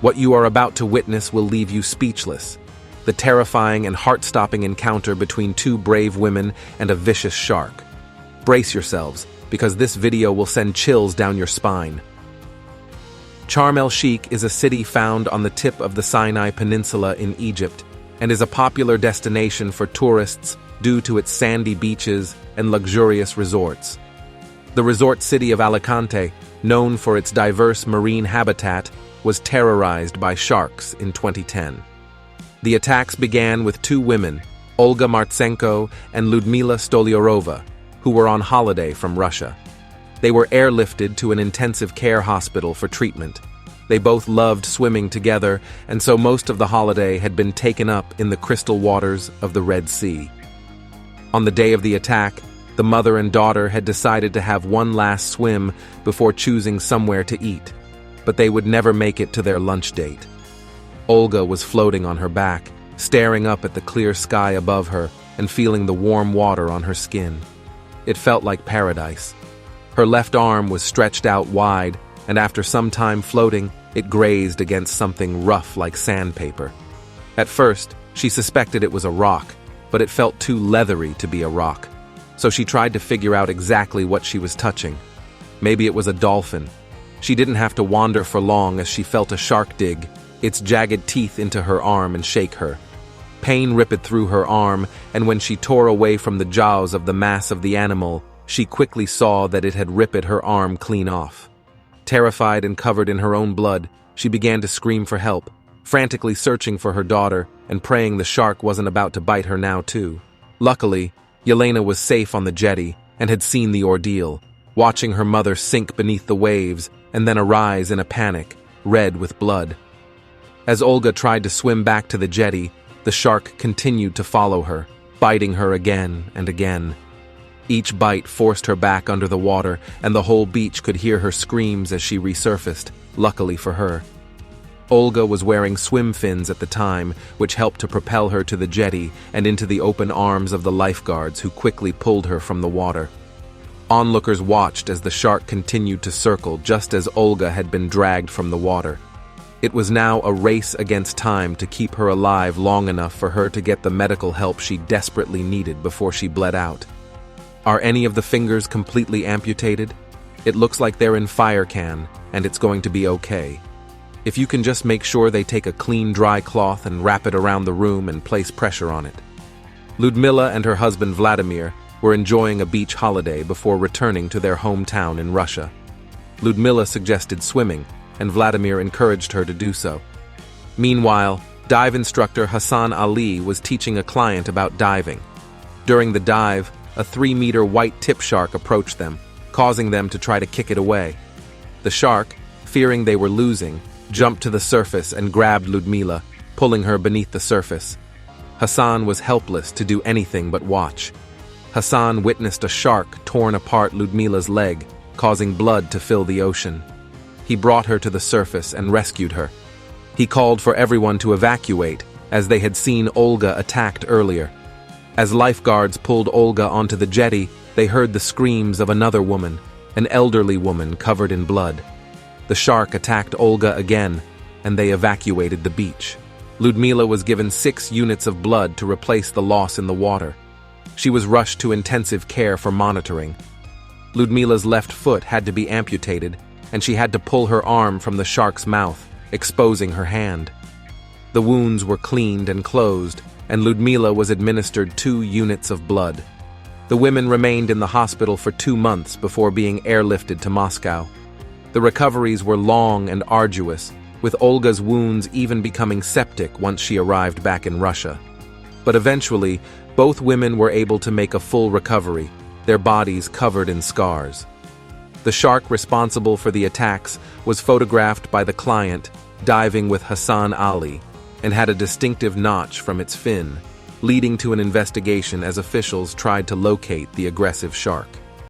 What you are about to witness will leave you speechless. The terrifying and heart-stopping encounter between two brave women and a vicious shark. Brace yourselves, because this video will send chills down your spine. Sharm el-Sheikh is a city found on the tip of the Sinai Peninsula in Egypt and is a popular destination for tourists due to its sandy beaches and luxurious resorts. The resort city of Alicante, known for its diverse marine habitat, was terrorized by sharks in 2010. The attacks began with two women, Olga Martsenko and Ludmila Stoliarova, who were on holiday from Russia. They were airlifted to an intensive care hospital for treatment. They both loved swimming together, and so most of the holiday had been taken up in the crystal waters of the Red Sea. On the day of the attack, the mother and daughter had decided to have one last swim before choosing somewhere to eat, but they would never make it to their lunch date. Olga was floating on her back, staring up at the clear sky above her and feeling the warm water on her skin. It felt like paradise. Her left arm was stretched out wide, and after some time floating, it grazed against something rough like sandpaper. At first, she suspected it was a rock, but it felt too leathery to be a rock. So she tried to figure out exactly what she was touching. Maybe it was a dolphin. She didn't have to wander for long as she felt a shark dig its jagged teeth into her arm and shake her. Pain ripped through her arm, and when she tore away from the jaws of the mass of the animal, she quickly saw that it had ripped her arm clean off. Terrified and covered in her own blood, she began to scream for help, frantically searching for her daughter and praying the shark wasn't about to bite her now too. Luckily, Yelena was safe on the jetty and had seen the ordeal, watching her mother sink beneath the waves and then arise in a panic, red with blood. As Olga tried to swim back to the jetty, the shark continued to follow her, biting her again and again. Each bite forced her back under the water, and the whole beach could hear her screams as she resurfaced, luckily for her. Olga was wearing swim fins at the time, which helped to propel her to the jetty and into the open arms of the lifeguards who quickly pulled her from the water. Onlookers watched as the shark continued to circle just as Olga had been dragged from the water. It was now a race against time to keep her alive long enough for her to get the medical help she desperately needed before she bled out. Are any of the fingers completely amputated? It looks like they're in fire can, and it's going to be okay. If you can just make sure they take a clean dry cloth and wrap it around the room and place pressure on it. Ludmila and her husband Vladimir were enjoying a beach holiday before returning to their hometown in Russia. Ludmila suggested swimming, and Vladimir encouraged her to do so. Meanwhile, dive instructor Hassan Ali was teaching a client about diving. During the dive, a 3-meter white tip shark approached them, causing them to try to kick it away. The shark, fearing they were losing, jumped to the surface and grabbed Ludmila, pulling her beneath the surface. Hassan was helpless to do anything but watch. Hassan witnessed a shark torn apart Ludmila's leg, causing blood to fill the ocean. He brought her to the surface and rescued her. He called for everyone to evacuate, as they had seen Olga attacked earlier. As lifeguards pulled Olga onto the jetty, they heard the screams of another woman, an elderly woman covered in blood. The shark attacked Olga again, and they evacuated the beach. Ludmila was given 6 units of blood to replace the loss in the water. She was rushed to intensive care for monitoring. Ludmila's left foot had to be amputated, and she had to pull her arm from the shark's mouth, exposing her hand. The wounds were cleaned and closed, and Ludmila was administered 2 units of blood. The women remained in the hospital for 2 months before being airlifted to Moscow. The recoveries were long and arduous, with Olga's wounds even becoming septic once she arrived back in Russia. But eventually, both women were able to make a full recovery, their bodies covered in scars. The shark responsible for the attacks was photographed by the client diving with Hassan Ali and had a distinctive notch from its fin, leading to an investigation as officials tried to locate the aggressive shark.